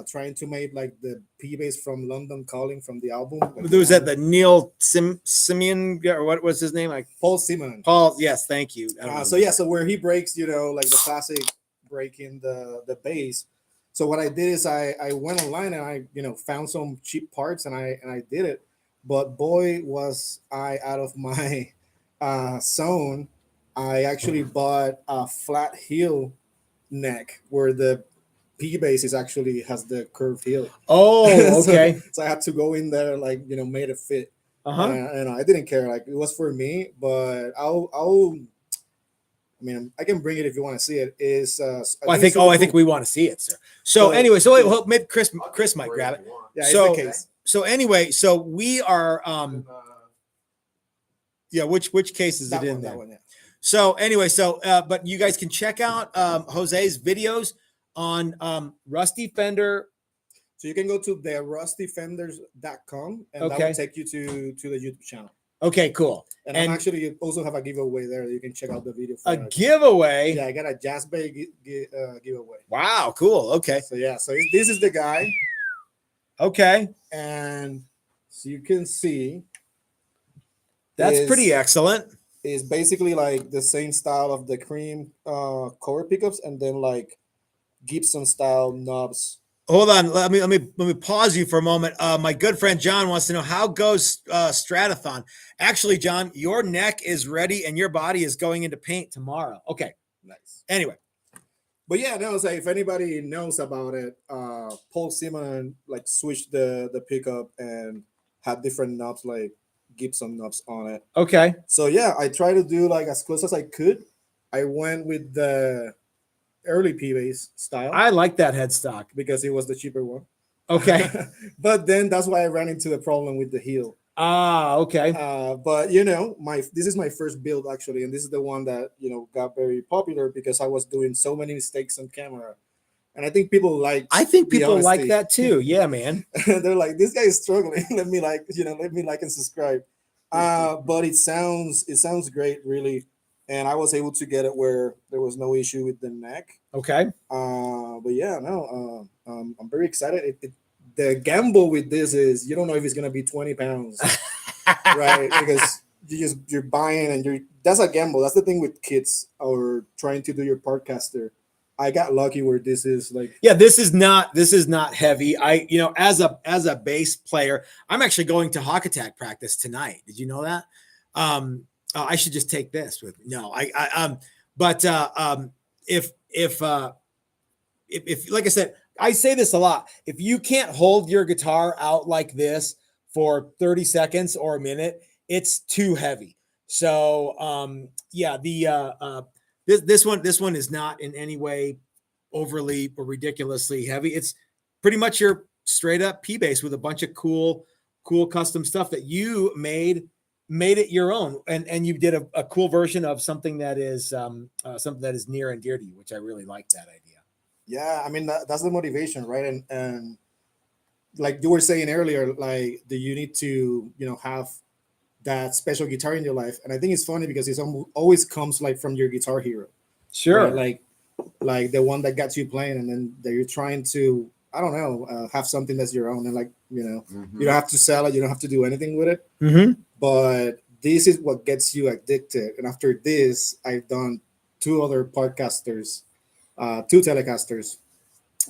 Trying to make like the P bass from London Calling from the album. Was that the Neil Simeon, or what was his name? Like Paul Simon. Paul, yes, thank you. So where he breaks, like the classic breaking the bass. So what I did is I went online and I found some cheap parts and I did it. But boy, was I out of my zone. I actually bought a flat heel neck where the P bass has the curved heel. Oh, okay. so I had to go in there, made it fit. And I didn't care, it was for me. But I can bring it if you want to see it. I think we want to see it, sir. So anyway, maybe Chris might grab it. Yeah, it's the case. So anyway, so we are which case is it in there? One, yeah. So anyway, but you guys can check out Jose's videos on Rusty Fender. So you can go to the rustyfenders.com and that will take you to the YouTube channel. Okay, cool. And I actually also have a giveaway there. You can check out the video. Giveaway? Yeah, I got a Jazz Bay giveaway. Wow, cool. Okay. So this is the guy. Okay. And so you can see. That's pretty excellent. It's basically like the same style of the Cream cover pickups, and then like Gibson style knobs. Hold on, let me pause you for a moment. My good friend John wants to know, how goes Stratathon? Actually, John, your neck is ready and your body is going into paint tomorrow. Okay, nice. Anyway, but if anybody knows about it, Paul Simon switched the pickup and had different knobs, like Gibson knobs on it. Okay. So I tried to do as close as I could. I went with the early P-bass style. I like that headstock because it was the cheaper one. Okay. But then that's why I ran into the problem with the heel. Okay. But this is my first build actually, and this is the one that got very popular because I was doing so many mistakes on camera, and I think people like. I think people like honesty. that too. Yeah, man. They're like, this guy is struggling. let me like and subscribe. But it sounds great, really, and I was able to get it where there was no issue with the neck. Okay. But yeah, no, I'm very excited. The gamble with this is you don't know if it's gonna be 20 pounds, right? Because you're buying and that's a gamble. That's the thing with kids or trying to do your podcaster. I got lucky where this is like. Yeah, this is not heavy. As a bass player, I'm actually going to Hawk Attack practice tonight. Did you know that? I should just take this with me. No, but if like I said, I say this a lot. If you can't hold your guitar out like this for 30 seconds or a minute, it's too heavy. So this one is not in any way overly or ridiculously heavy. It's pretty much your straight up P bass with a bunch of cool custom stuff that you made it your own, and you did a cool version of something that is near and dear to you, which I really like that idea. Yeah, I mean that's the motivation, right? And like you were saying earlier, like do you need to have that special guitar in your life? And I think it's funny because it always comes like from your guitar hero. Sure. Right? Like the one that got you playing, and then that you're trying to have something that's your own, and like you don't have to sell it, you don't have to do anything with it. But this is what gets you addicted. And after this, I've done 2 other podcasters, 2 telecasters,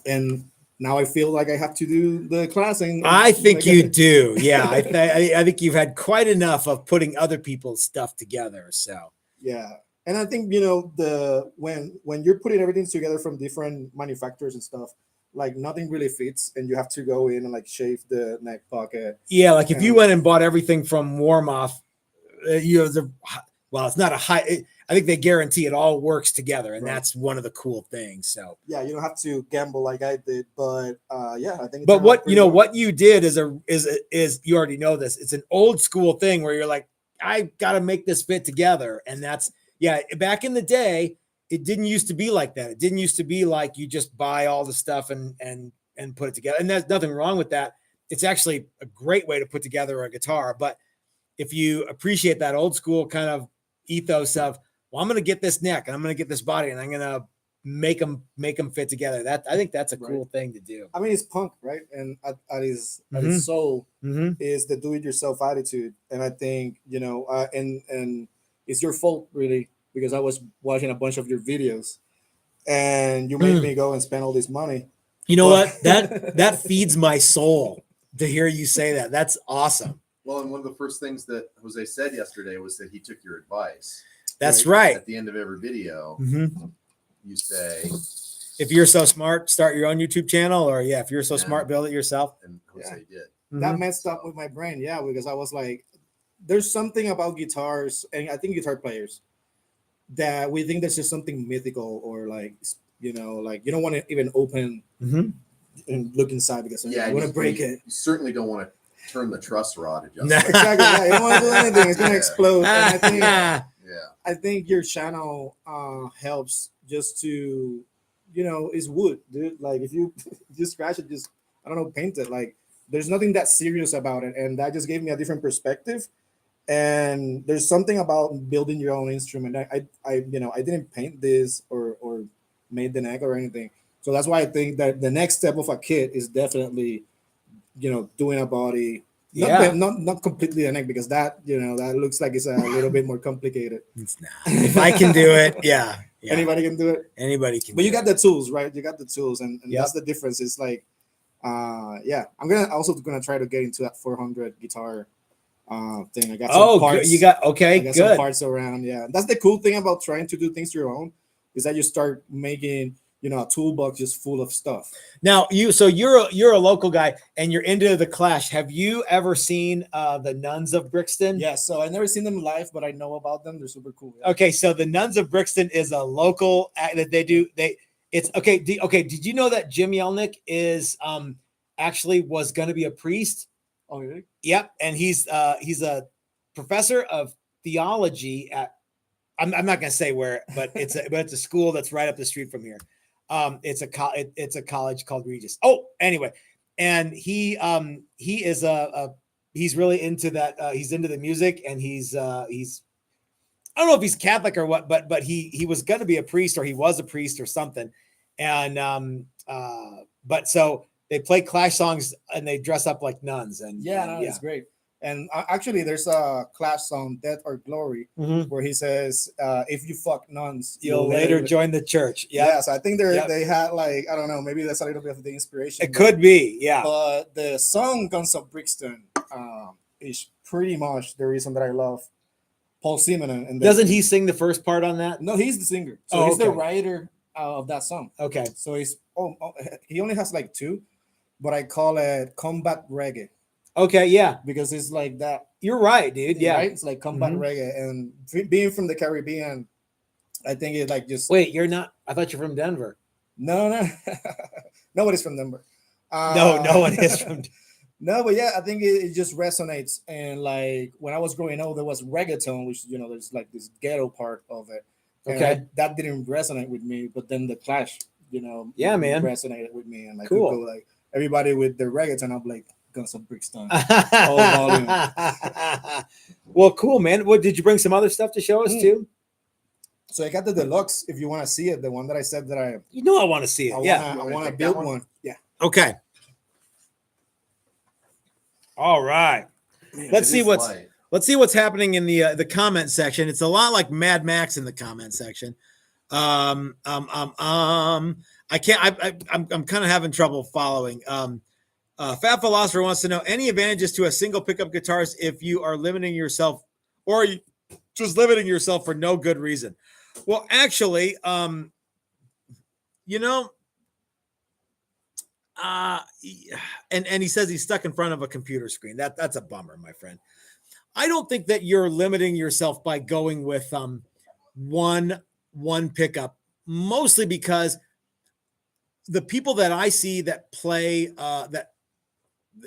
and now I feel like I have to do the class. And I think you do. Yeah, I think you've had quite enough of putting other people's stuff together. So yeah, and I think when you're putting everything together from different manufacturers and stuff, like nothing really fits, and you have to go in and like shave the neck pocket. Yeah, like if you went and bought everything from Warmoth, it's not a high. I think they guarantee it all works together, and that's one of the cool things. So yeah, you don't have to gamble like I did, but I think. But what you did is you already know this. It's an old school thing where you're like, I got to make this fit together, and that's back in the day, it didn't used to be like that. It didn't used to be like you just buy all the stuff and put it together, and there's nothing wrong with that. It's actually a great way to put together a guitar, but if you appreciate that old school kind of ethos of, well, I'm going to get this neck and I'm going to get this body and I'm going to make them fit together. I think that's a cool thing to do. I mean, it's punk, right? And at his soul is the do-it-yourself attitude. And I think, and it's your fault really, because I was watching a bunch of your videos and you made me go and spend all this money. You know what? That feeds my soul to hear you say that. That's awesome. Well, and one of the first things that Jose said yesterday was that he took your advice. That's right. At the end of every video, you say, if you're so smart, start your own YouTube channel, or if you're so smart, build it yourself. And Jose did. That messed up with my brain, because I was like, there's something about guitars, and I think guitar players, that we think there's just something mythical, or like, like you don't want to even open and look inside because you want to break it. You certainly don't want to turn the truss rod adjustment. Exactly. Yeah, you don't want to do anything. It's gonna explode. And I think your channel helps just to, it's wood, dude. Like if you just scratch it, just paint it. Like there's nothing that serious about it, and that just gave me a different perspective. And there's something about building your own instrument. I didn't paint this or made the neck or anything. So that's why I think that the next step of a kit is definitely, doing a body. Not completely a neck, because that that looks like it's a little bit more complicated. It's not. If I can do it, anybody can do it. Anybody can. But you got the tools, right? You got the tools, and that's the difference. It's like, I'm gonna try to get into that 400 guitar thing. I got some parts. You got good. Some parts around. Yeah, that's the cool thing about trying to do things your own, is that you start making a toolbox just full of stuff. Now you're a local guy and you're into the Clash. Have you ever seen the Nuns of Brixton? Yeah, so I've never seen them live, but I know about them. They're super cool. Yeah. Okay, so the Nuns of Brixton is a local act that they do. It's okay. Did you know that Jim Yelnick is actually was going to be a priest Oh, really? Yep, and he's a professor of theology at. I'm not going to say where, but it's a school that's right up the street from here. It's a college called Regis. Oh, anyway, and he is he's really into that. He's into the music, and he's I don't know if he's Catholic or what, but he was going to be a priest, or he was a priest or something, and but so they play Clash songs and they dress up like nuns, and It's great. And actually, there's a Clash song, "Death or Glory," where he says, "If you fuck nuns, you'll later join the church." Yeah, so I think they had like, I don't know, maybe that's a little bit of the inspiration. It could be, yeah. But the song "Guns of Brixton" is pretty much the reason that I love Paul Simonon. And doesn't he sing the first part on that? No, he's the singer. So he's the writer of that song. Okay. So he only has like 2, but I call it combat reggae. Okay, yeah, because it's like that. You're right, dude. Yeah, right? It's like combat reggae, and being from the Caribbean, I think it like just. Wait, you're not? I thought you're from Denver. No, nobody's from Denver. No one is from. No, but yeah, I think it just resonates. And like when I was growing up, there was reggaeton, which there's like this ghetto part of it. And that didn't resonate with me, but then the Clash, man, resonated with me, and like cool. People, like everybody with the reggaeton, I'm like. Guns of Brixton. Well, cool, man. What did you bring some other stuff to show us too? So I got the deluxe. If you want to see it, the one that I said that I want to see it. I want to build one. Yeah. Okay. All right. Man, let's see what's happening in the comment section. It's a lot like Mad Max in the comment section. I can't. I'm kind of having trouble following. Fat Philosopher wants to know any advantages to a single pickup guitars if you are limiting yourself, or are you just limiting yourself for no good reason? Well, actually, and he says he's stuck in front of a computer screen. That's a bummer, my friend. I don't think that you're limiting yourself by going with one pickup, mostly because the people that I see that play that.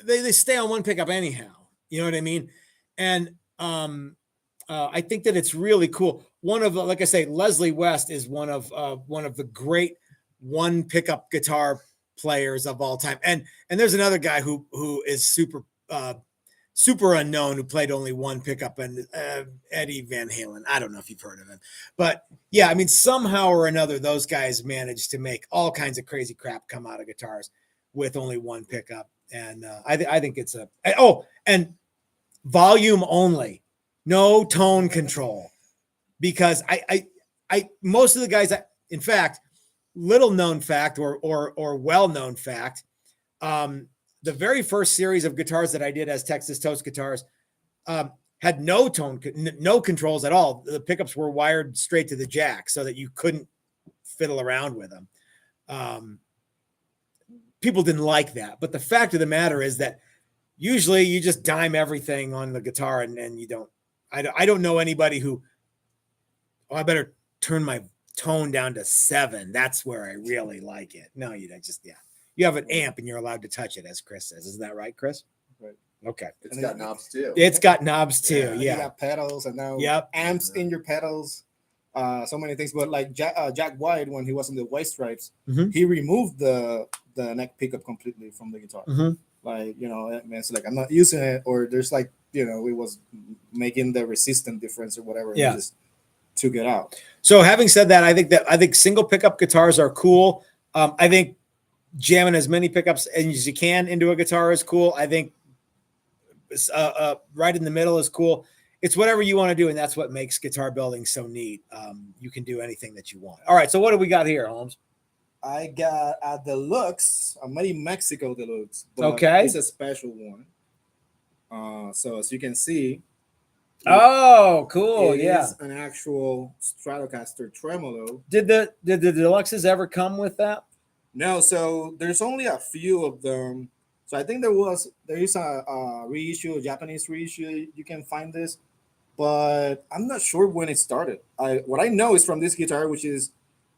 They stay on one pickup anyhow. You know what I mean? And I think that it's really cool. One of like I say, Leslie West is one of the great one pickup guitar players of all time. And there's another guy who is super unknown who played only one pickup, and Eddie Van Halen. I don't know if you've heard of him, but yeah, I mean, somehow or another, those guys managed to make all kinds of crazy crap come out of guitars with only one pickup. And I think it's and volume only, no tone control, because I most of the guys, in fact, little known fact or well known fact, the very first series of guitars that I did as Texas Toast guitars had no controls at all. The pickups were wired straight to the jack so that you couldn't fiddle around with them. People didn't like that, but the fact of the matter is that usually you just dime everything on the guitar, and you don't. I don't know anybody who. Oh, I better turn my tone down to 7. That's where I really like it. No, you don't. You have an amp and you're allowed to touch it, as Chris says. Isn't that right, Chris? Right. Okay. It's got knobs too. It's got knobs too. Yeah. You got pedals and now amps in your pedals. So many things, but like Jack White, when he was in the White Stripes, he removed the neck pickup completely from the guitar. Like, it's like I'm not using it, or there's like, it was making the resistance difference or whatever. Yeah, just took it out. So having said that, I think single pickup guitars are cool. I think jamming as many pickups as you can into a guitar is cool. I think right in the middle is cool. It's whatever you want to do, and that's what makes guitar building so neat. You can do anything that you want. All right, so what do we got here, Holmes? I got a deluxe, a Made in Mexico deluxe. Okay, it's a special one. So as you can see, oh, cool, it is an actual Stratocaster tremolo. Did the deluxes ever come with that? No, so there's only a few of them. So I think there is a reissue, a Japanese reissue. You can find this, but I'm not sure when it started. What I know is from this guitar, which is,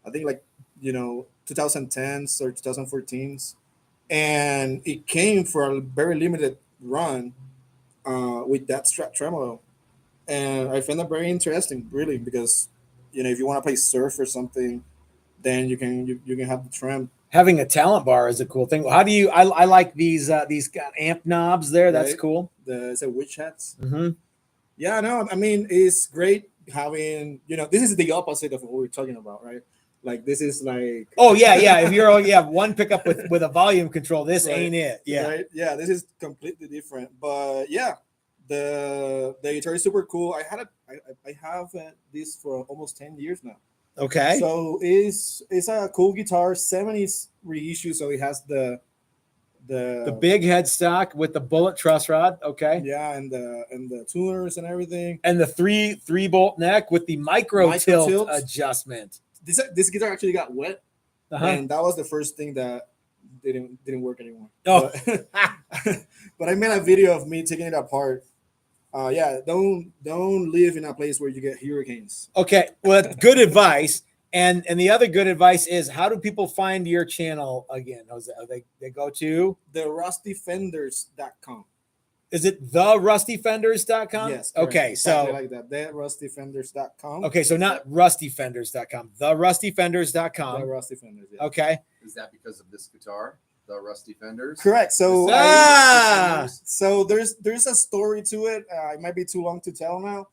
I think, like 2010s or 2014s, and it came for a very limited run with that tremolo, and I found that very interesting, really, because if you want to play surf or something, then you can have the trem. Having a talent bar is a cool thing. How do you? I like these amp knobs there. That's Right? cool. It's a witch hats. Mm-hmm. Yeah, no, I mean it's great having this is the opposite of what we're talking about, right? Like this is like Oh yeah. If you have one pickup with a volume control, this Right. ain't it. Yeah. right? Yeah, this is completely different. But yeah, the guitar is super cool. I have this for almost 10 years now. Okay. So it's a cool guitar, 70s reissue. So it has the big headstock with the bullet truss rod. Okay. yeah, and the tuners and everything. And the three bolt neck with the micro tilt tilt. adjustment. This guitar actually got wet, Uh-huh. and that was the first thing that didn't work anymore. Oh. But I made a video of me taking it apart. Yeah, don't live in a place where you get hurricanes. Okay. Well, good advice. And the other good advice is, how do people find your channel again, Jose? They go to therustyfenders.com. Is it therustyfenders.com? Yes. Correct. Okay. Exactly So like that. Therustyfenders.com. okay. So not rustyfenders.com. Therustyfenders.com. Therustyfenders. Yeah. Okay. Is that because of this guitar, the Rusty Fenders? Correct. So Ah! so there's a story to it. It might be too long to tell now,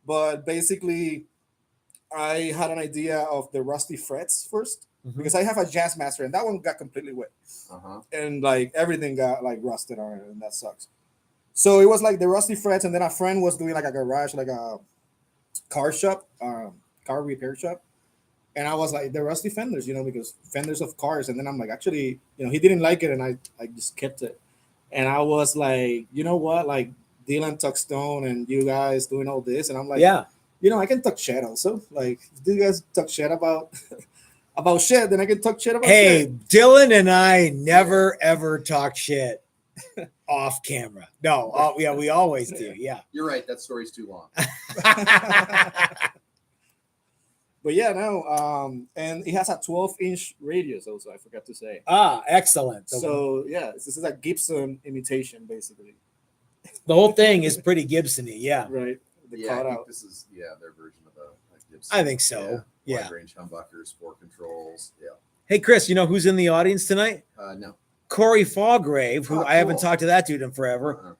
but basically, I had an idea of the rusty frets first Mhm. because I have a Jazz Master and that one got completely wet. And like everything got like rusted on it, and that sucks. So it was like the rusty frets, and then a friend was doing like a garage, like a car shop, car repair shop, and I was like the rusty fenders, because fenders of cars. And then I'm like, actually, he didn't like it, and I just kept it. And I was like, you know what, like Dylan Tuckstone and you guys doing all this, and I'm like, Yeah. I can talk shit also. Like, if you guys talk shit about about shit, then I can talk shit about Hey, shit. Dylan and I never ever talk shit off camera. No. Oh, yeah, we always do. Yeah. You're right. That story's too long. But yeah, no, and it has a 12-inch radius also, I forgot to say. Excellent. So yeah, this is a Gibson imitation, basically. The whole thing is pretty Gibson-y. Yeah. Right. The Yeah, I think cutout. this is their version of a Gibson. I think so. Yeah. Wide range humbuckers, 4 controls. Yeah. Hey, Chris, you know who's in the audience tonight? No. Corey Fallgrave, who Oh, I haven't cool. talked to that dude in forever.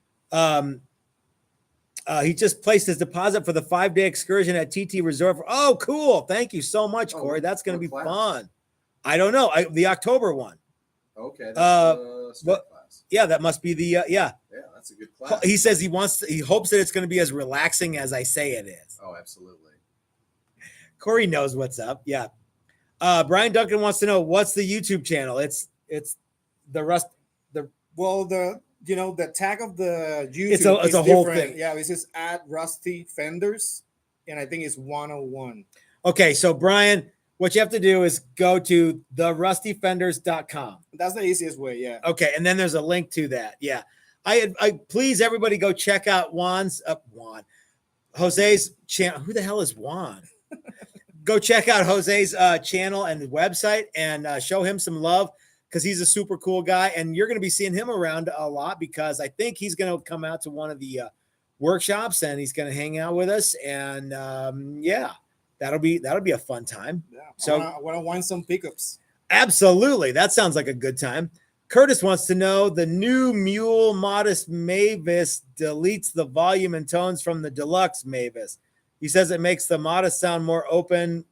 He just placed his deposit for the 5-day excursion at TT Resort. Oh, cool. Thank you so much, Oh, Corey. That's going to be what class? fun. I don't know. The October one. Okay. That's the start class. Yeah, that must be the, yeah. Yeah, that's a good class. He says he hopes that it's going to be as relaxing as I say it is. Oh, absolutely. Corey knows what's up. Yeah. Brian Duncan wants to know, what's the YouTube channel? It's the Rust. Well, the tag of the YouTube It's a is whole different. thing. Yeah, this is at Rusty Fenders, and I think it's 101. Okay, so Brian, what you have to do is go to therustyfenders.com. That's the easiest way. Yeah. Okay, and then there's a link to that. Yeah. I please everybody go check out Jose's channel. Who the hell is Juan? Go check out Jose's channel and website and show him some love, because he's a super cool guy, and you're going to be seeing him around a lot, because I think he's going to come out to one of the workshops and he's going to hang out with us. And yeah, that'll be a fun time. Yeah. So I want to wind some pickups. absolutely. That sounds like a good time. Curtis wants to know, the new Mule Modest Mavis deletes the volume and tones from the Deluxe Mavis. He says it makes the Modest sound more open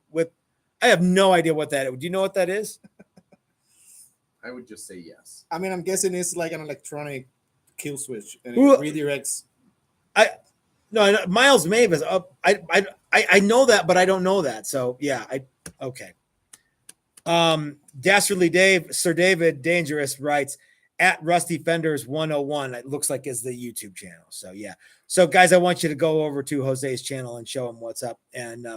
I have no idea what that is. Do you know what that is? I would just say yes. I mean, I'm guessing it's like an electronic kill switch, and it Ooh. redirects. No, Miles Mavis. I know that, but I don't know that. So yeah, okay. Dastardly Sir David Dangerous writes, at Rusty Fenders 101. It looks like is the YouTube channel. So yeah. So guys, I want you to go over to Jose's channel and show him what's up. And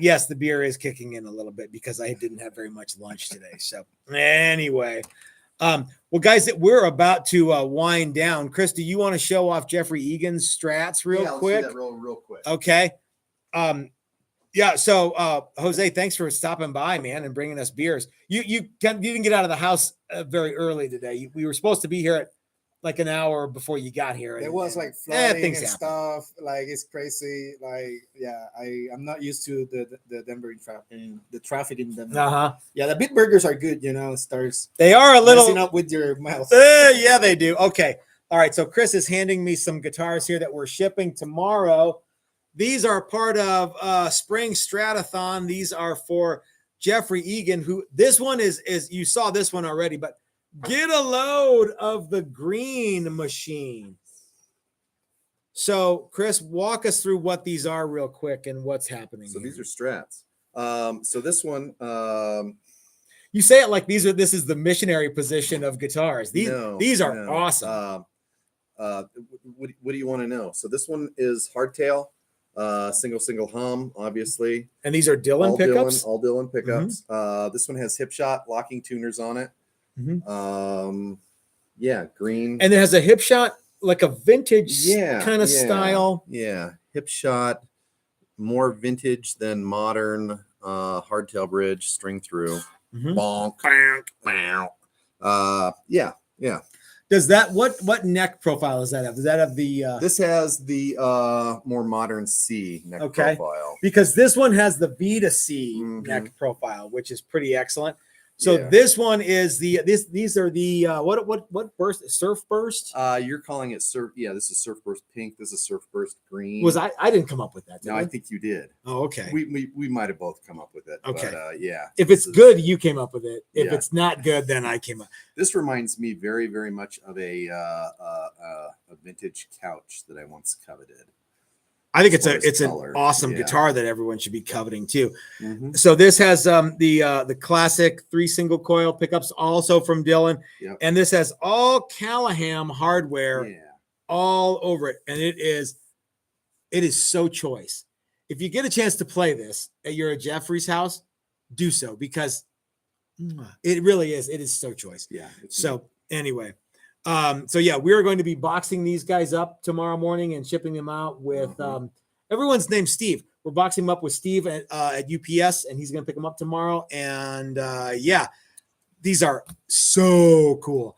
yes, the beer is kicking in a little bit because I didn't have very much lunch today. So anyway, well, guys, we're about to wind down. Chris, do you want to show off Jeffrey Egan's strats real quick? Let's do that real quick. Okay. Yeah. So, Jose, thanks for stopping by, man, and bringing us beers. You didn't get out of the house very early today. We were supposed to be here like an hour before you got here. There was like eh, flooding things and happen. stuff. Like it's crazy. Like yeah, I'm not used to the Denver the traffic in Denver. Uh-huh. Yeah, the Bitburgers are good. It starts They are a messing little up with your mouth. yeah, they do. Okay. All right. So Chris is handing me some guitars here that we're shipping tomorrow. These are part of Spring Stratathon. These are for Jeffrey Egan, who this one is you saw this one already, but get a load of the Green Machine. So Chris, walk us through what these are real quick and what's happening. So here. these are Strats. So this one, you say it like this is the missionary position of guitars. These are awesome. What do you want to know? So this one is hardtail, single hum, obviously. And these are Dylan pickups. All Dylan pickups. This one has Hipshot locking tuners on it. Yeah, green. And it has a Hipshot, like a vintage kind of style. Yeah, Hipshot, more vintage than modern. Hardtail bridge, string through. Bonk. Yeah. Does that what neck profile does that have? Does that have the This has the more modern C neck profile. Because this one has the B to C neck profile, which is pretty excellent. So this one is these are the what burst, surf burst? You're calling it surf. Yeah, this is surf burst pink. This is surf burst green. I didn't come up with that. No, I think you did. Oh, okay. We might have both come up with it. Okay. But, yeah. If it's good, you came up with it. If it's not good, then I came up. This reminds me very, very much of a vintage couch that I once coveted. I think it's an awesome guitar that everyone should be coveting too. So this has the classic 3 single coil pickups, also from Dylan, and this has all Callahan hardware all over it, and it is so choice. If you get a chance to play this at your Jeffrey's house, do so, because it really is. It is so choice. Yeah. So anyway. So yeah, we're going to be boxing these guys up tomorrow morning and shipping them out with everyone's named Steve. We're boxing them up with Steve at UPS, and he's going to pick them up tomorrow. And these are so cool.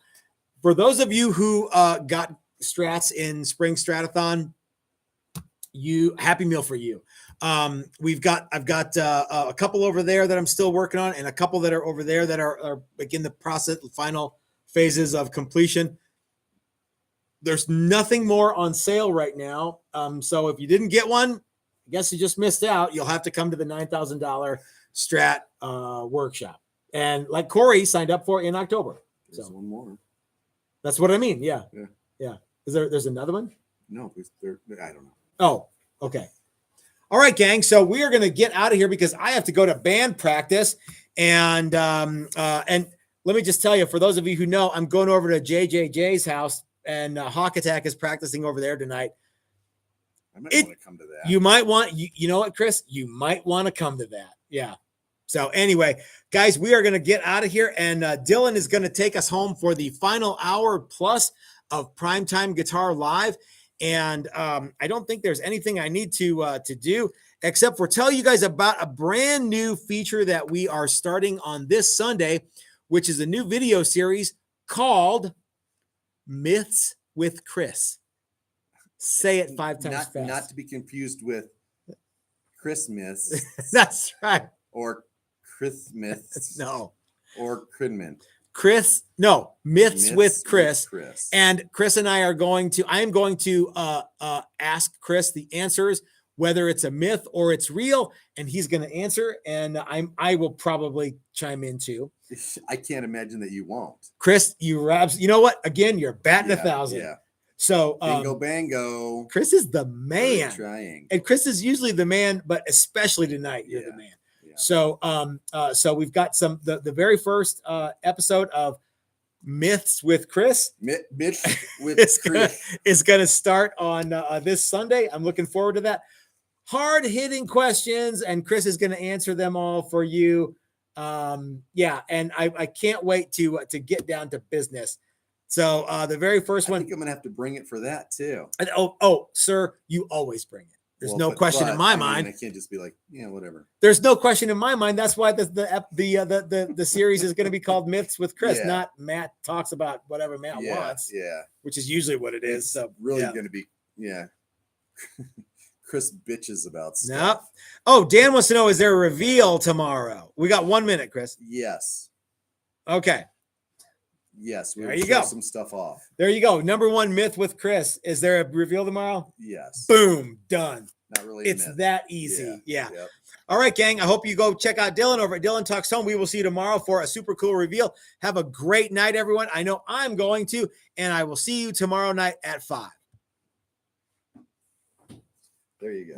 For those of you who got Strats in Spring Stratathon, happy meal for you. I've got a couple over there that I'm still working on, and a couple that are over there that are like in the process, final phases of completion. There's nothing more on sale right now. So if you didn't get one, I guess you just missed out. You'll have to come to the $9,000 Strat workshop. And like Corey signed up for in October. There's one more. That's what I mean. Yeah. There's another one? No, I don't know. Oh, okay. All right, gang. So we are going to get out of here because I have to go to band practice. And let me just tell you, for those of you who know, I'm going over to JJJ's house, and Hawk Attack is practicing over there tonight. I might want to come to that. You might want, you know what, Chris? You might want to come to that. Yeah. So anyway, guys, we are going to get out of here, and Dylan is going to take us home for the final hour plus of Primetime Guitar Live. And I don't think there's anything I need to do except for tell you guys about a brand new feature that we are starting on this Sunday, which is a new video series called Myths with Chris. Say it 5 times fast. Not to be confused with Christmas. That's right. Or Christmas. No. Or Cridman. Myths with Chris. And Chris and I am going to ask Chris the answers, whether it's a myth or it's real, and he's going to answer, and I will probably chime in too. I can't imagine that you won't. Chris, you know what? Again, you're batting 1,000. Yeah. So bingo bango. Chris is the man. And Chris is usually the man, but especially tonight, you're the man. Yeah. So we've got the very first episode of Myths with Chris. Myths with Chris is going to start on this Sunday. I'm looking forward to that. Hard-hitting questions, and Chris is going to answer them all for you. And I can't wait to get down to business. So the very first one, I think I'm going to have to bring it for that too. Oh, sir, you always bring it. There's no question in my mind. I can't just be like, yeah, whatever. There's no question in my mind. That's why the series is going to be called Myths with Chris, not Matt talks about whatever Matt wants. Yeah, which is usually what it is. It's so really going to be Chris bitches about stuff. No. Oh, Dan wants to know: is there a reveal tomorrow? We got 1 minute, Chris. Yes. Okay. Yes, there you go. Some stuff off. There you go. Number one myth with Chris. Is there a reveal tomorrow? Yes. Boom. Done. Not really. It's that easy. Yeah. Yep. All right, gang. I hope you go check out Dylan over at Dylan Talks Home. We will see you tomorrow for a super cool reveal. Have a great night, everyone. I know I'm going to, and I will see you tomorrow night at 5. There you go.